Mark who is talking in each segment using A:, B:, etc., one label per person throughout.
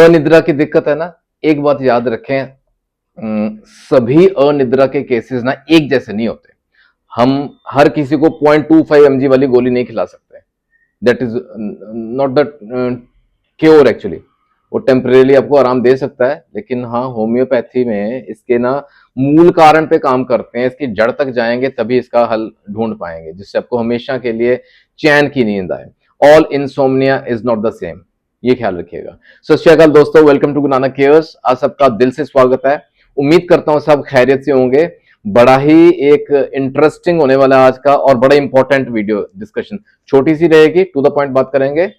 A: अनिद्रा की दिक्कत है ना, एक बात याद रखें, सभी अनिद्रा के केसेस ना एक जैसे नहीं होते। हम हर किसी को 0.25 mg वाली गोली नहीं खिला सकते। That is not the cure actually. वो टेम्परेली आपको आराम दे सकता है, लेकिन हाँ, होम्योपैथी में इसके ना मूल कारण पे काम करते हैं, इसकी जड़ तक जाएंगे तभी इसका हल ढूंढ पाएंगे, जिससे आपको हमेशा के लिए चैन की नींद आए। All insomnia is not the same, ये ख्याल रखिएगा। सत श्री अकाल दोस्तों, welcome to Guru Nanak cares. आज सबका दिल से स्वागत है। उम्मीद करता हूं सब खैरियत से होंगे। बड़ा ही एक इंटरेस्टिंग होने वाला आज का और बड़ा इंपॉर्टेंट वीडियो डिस्कशन, छोटी सी रहेगी, टू द पॉइंट बात करेंगे।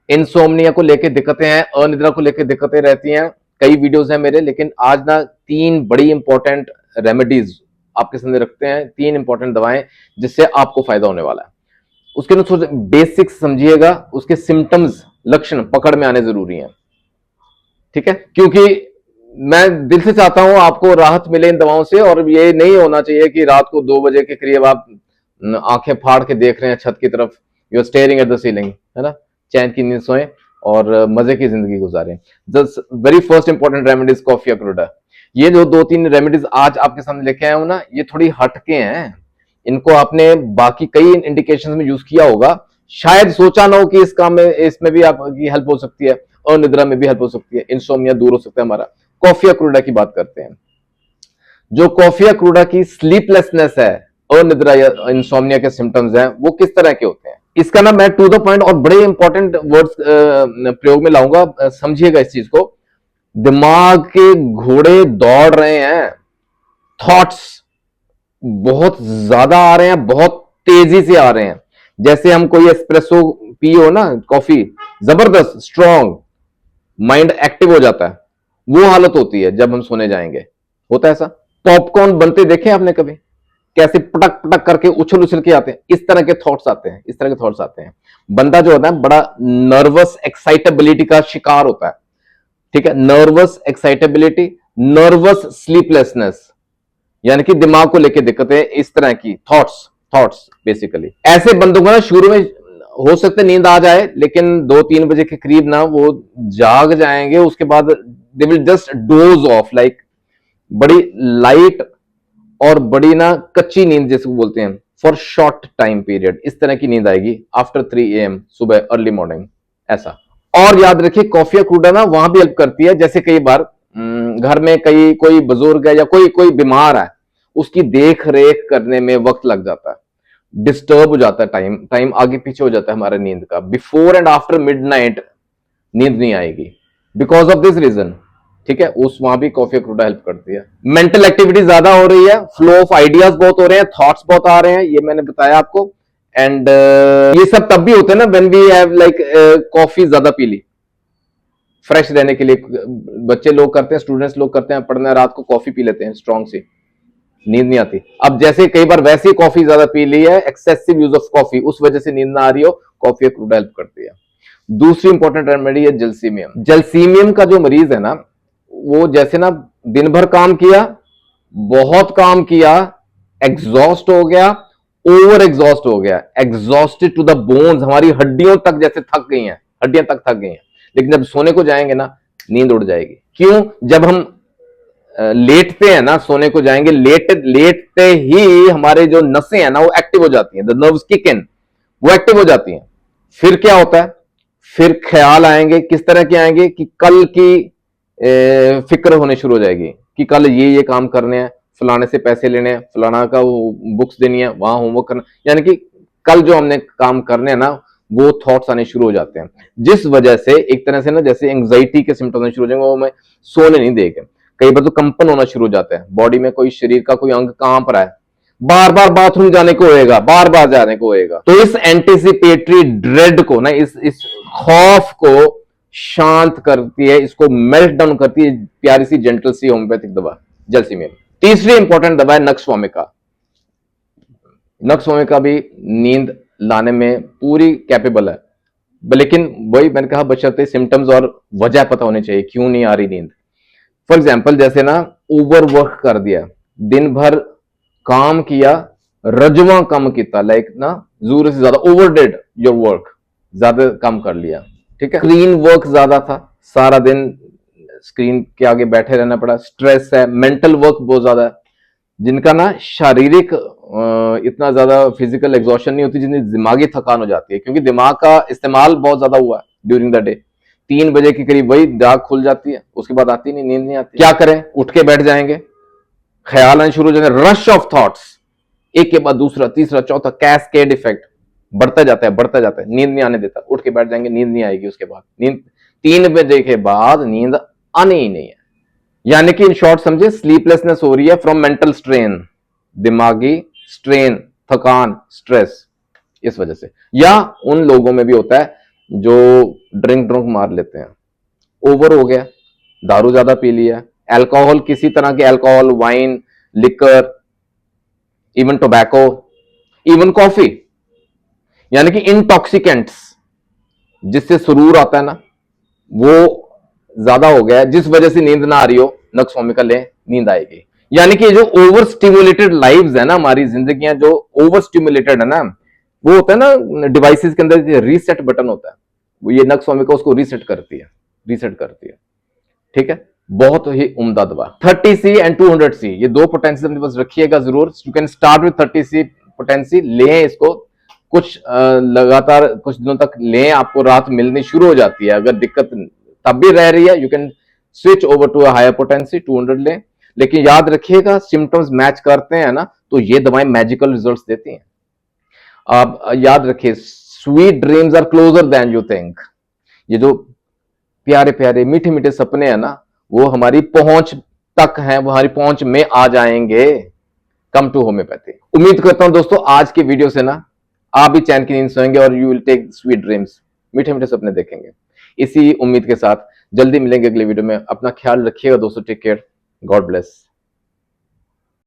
A: इंसोम्निया को लेके दिक्कतें हैं, अनिद्रा को लेके दिक्कतें रहती हैं, कई वीडियोस हैं मेरे, लेकिन आज ना 3 बड़ी इंपॉर्टेंट रेमेडीज आपके सामने रखते हैं, 3 इंपॉर्टेंट दवाएं जिससे आपको फायदा होने वाला है। उसके ना बेसिक्स समझिएगा, उसके सिम्टम्स, लक्षण पकड़ में आने जरूरी हैं, ठीक है? क्योंकि मैं दिल से चाहता हूं आपको राहत मिले इन दवाओं से, और ये नहीं होना चाहिए कि रात को 2 बजे के करीब आप आंखें फाड़ के देख रहे हैं छत की तरफ, you are staring at the ceiling, है ना? चैन की नींद सोएं और मजे की जिंदगी गुजारें। The very first important remedies coffee अक्रोडा। ये जो 2-3 रेमेडीज आज आपके सामने लेके आया हूं ना, ये थोड़ी हटके हैं। इनको आपने बाकी कई इंडिकेशन में यूज किया होगा, शायद सोचा ना हो कि इस काम में, इसमें भी आपकी हेल्प हो सकती है, अनिद्रा में भी हेल्प हो सकती है, इंसोम्निया दूर हो सकता है हमारा। कॉफी अक्रोडा की बात करते हैं। जो कॉफी अक्रोडा की स्लीपलेसनेस है, अनिद्रा या इंसोम्निया के सिम्टम्स हैं, वो किस तरह के होते हैं, इसका ना मैं टू द पॉइंट और बड़े इंपॉर्टेंट वर्ड्स प्रयोग में लाऊंगा। समझिएगा इस चीज को। दिमाग के घोड़े दौड़ रहे हैं, थॉट्स बहुत ज्यादा आ रहे हैं, बहुत तेजी से आ रहे हैं। जैसे हम कोई एस्प्रेसो पियो ना, कॉफी जबरदस्त स्ट्रॉन्ग, माइंड एक्टिव हो जाता है, वो हालत होती है जब हम सोने जाएंगे। होता है ऐसा? पॉपकॉर्न बनते देखे आपने कभी? कैसे पटक पटक करके उछल उछल के आते हैं, इस तरह के थॉट्स आते हैं, इस तरह के थॉट्स आते हैं। बंदा जो होता है बड़ा नर्वस एक्साइटेबिलिटी का शिकार होता है, ठीक है? नर्वस एक्साइटेबिलिटी, नर्वस स्लीपलेसनेस, यानी कि दिमाग को लेकर दिक्कतें, इस तरह की थॉट्स बेसिकली। ऐसे बंदों को ना शुरू में हो सकता है नींद आ जाए, लेकिन 2-3 बजे के करीब ना वो जाग जाएंगे, उसके बाद they will just dose of, like बड़ी लाइट और बड़ी ना कच्ची नींद जिसको बोलते हैं, फॉर शॉर्ट टाइम पीरियड, इस तरह की नींद आएगी आफ्टर 3 AM सुबह, अर्ली मॉर्निंग, ऐसा। और याद रखिए, कॉफी अक्रोडा ना वहां भी हेल्प करती है, जैसे कई बार घर में कोई बुजुर्ग है या कोई बीमार है, उसकी देख रेख करने में वक्त लग जाता है, डिस्टर्ब हो जाता है, टाइम आगे पीछे हो जाता है हमारे नींद का। बिफोर एंड आफ्टर मिडनाइट नींद नहीं आएगी, बिकॉज ऑफ दिस रीजन, ठीक है? उस वहां भी कॉफी अक्रोडा हेल्प करती है। मेंटल एक्टिविटी ज्यादा हो रही है, फ्लो ऑफ आइडियाज बहुत हो रहे हैं, थॉट्स बहुत आ रहे हैं, ये मैंने बताया आपको। एंड ये सब तब भी होते हैं ना when we have like coffee ज्यादा पी ली, फ्रेश रहने के लिए। बच्चे लोग करते हैं, स्टूडेंट्स लोग करते हैं, पढ़ना रात को कॉफी पी लेते हैं स्ट्रॉन्ग सी, नींद नहीं आती। अब जैसे कई बार वैसे ही कॉफी ज्यादा पी ली है, एक्सेसिव यूज ऑफ कॉफी, उस वजह से नींद ना आ रही हो, कॉफी अक्रोडा हेल्प करती है। दूसरी इंपॉर्टेंट रेमेडी है जलसीमियम। जलसीमियम का जो मरीज है ना, वो जैसे ना दिन भर काम किया, बहुत काम किया, एग्जॉस्ट हो गया, ओवर एग्जॉस्ट हो गया, एग्जॉस्टेड टू द बोन्स, हमारी हड्डियों तक जैसे थक गई हैं, हड्डियां तक थक गई हैं, लेकिन जब सोने को जाएंगे ना, नींद उड़ जाएगी। क्यों? जब हम लेटते हैं ना, सोने को जाएंगे, लेटते ही हमारे जो नसें हैं ना, वो एक्टिव हो जाती हैं, द नर्व्स किक इन, वो एक्टिव हो जाती हैं। फिर क्या होता है? फिर ख्याल आएंगे, किस तरह के आएंगे कि कल की फिक्र होने शुरू हो जाएगी कि कल ये काम करने हैं, फलाने से पैसे लेने हैं, फलाना का वो बुक्स देनी है, वहां होमवर्क करना, यानी कि कल जो हमने काम करने हैं ना, वो थॉट्स आने शुरू हो जाते हैं, जिस वजह से एक तरह से ना जैसे एंग्जाइटी के सिम्टम्स शुरू हो जाएंगे, वो हमें सोने नहीं देंगे। कई बार तो कंपन होना शुरू हो जाता है बॉडी में, कोई शरीर का कोई अंग कांप रहा है, बार बार बाथरूम जाने को होएगा, बार बार जाने को होएगा। तो इस एंटीसिपेटरी ड्रेड को ना, इस खौफ को शांत करती है, इसको मेल्ट डाउन करती है प्यारी सी जेंटल सी होम्योपैथिक दवा जलसीमियम। तीसरी इंपॉर्टेंट दवा है नक्स वोमिका। नक्स वोमिका भी नींद लाने में पूरी कैपेबल है, लेकिन वही मैंने कहा, बशर्ते सिम्टम्स और वजह पता होनी चाहिए क्यों नहीं आ रही नींद। फॉर एग्जाम्पल, जैसे ना ओवरवर्क कर दिया, दिन भर काम किया, रजवा कम किया, लाइक ना जरूरत से ज्यादा ओवरडेड योर वर्क, ज्यादा काम कर लिया, ठीक है? स्क्रीन वर्क ज्यादा था, सारा दिन स्क्रीन के आगे बैठे रहना पड़ा, स्ट्रेस है, मेंटल वर्क बहुत ज्यादा है, जिनका ना शारीरिक इतना ज्यादा फिजिकल एग्जॉशन नहीं होती जितनी दिमागी थकान हो जाती है, क्योंकि दिमाग का इस्तेमाल बहुत ज्यादा हुआ है ड्यूरिंग द डे। 3 बजे के करीब वही दाग खुल जाती है, उसके बाद आती नहीं, नींद नहीं आती। क्या करें, उठ के बैठ जाएंगे, ख्याल आने शुरू हो जाएंगे, रश ऑफ थॉट्स, एक के बाद दूसरा, तीसरा, चौथा, कैस्केड इफेक्ट बढ़ता जाता है, बढ़ता जाता है, नींद नहीं आने देता। उठ के बैठ जाएंगे, नींद नहीं आएगी, उसके बाद नींद 3 बजे के बाद नींद आनी ही नहीं है। यानी कि इन शॉर्ट समझे, स्लीपलेसनेस हो रही है फ्रॉम मेंटल स्ट्रेन, दिमागी स्ट्रेन, थकान, स्ट्रेस, इस वजह से। या उन लोगों में भी होता है जो ड्रिंक मार लेते हैं, ओवर हो गया, दारू ज्यादा पी लिया, अल्कोहल, किसी तरह के alcohol, wine, liquor, even tobacco, even coffee, यानी कि इंटॉक्सिकेंट्स जिससे सुरूर आता है ना, वो ज्यादा हो गया है, जिस वजह से नींद ना आ रही हो, नक्स वोमिका ले, नींद आएगी। यानी कि जो ओवर स्टिमुलेटेड लाइव्स है ना, हमारी जिंदगियां जो ओवर स्टिमुलेटेड है ना, वो होता है ना डिवाइसेस के अंदर रीसेट बटन होता है, वो ये नक्स वोमिका उसको रीसेट करती है, रीसेट करती है। ठीक है, बहुत ही उम्दा दवा। 30C एंड 200C, ये दो पोटेंसी अपने पास रखिएगा जरूर। You can start with 30C potency, लें इसको कुछ लगातार कुछ दिनों तक लें, आपको रात मिलनी शुरू हो जाती है। अगर दिक्कत तब भी रह रही है, you can switch over to higher potency, 200 लें। लेकिन याद रखिएगा, सिम्टम्स मैच करते हैं ना, तो ये दवाएं मैजिकल रिजल्ट्स देती हैं। आप याद रखिए, sweet dreams are closer than you think. ये जो प्यारे प्यारे मीठे मीठे सपने हैं ना, वो हमारी पहुंच तक हैं, वो हमारी पहुंच में आ जाएंगे। Come to homoeopathy. उम्मीद करता हूं दोस्तों, आज की वीडियो से ना आप भी चैन की नींद सोएंगे और you will take sweet dreams, मीठे मीठे सपने देखेंगे। इसी उम्मीद के साथ जल्दी मिलेंगे अगले वीडियो में। अपना ख्याल रखिएगा दोस्तों, टेक केयर, गॉड ब्लेस।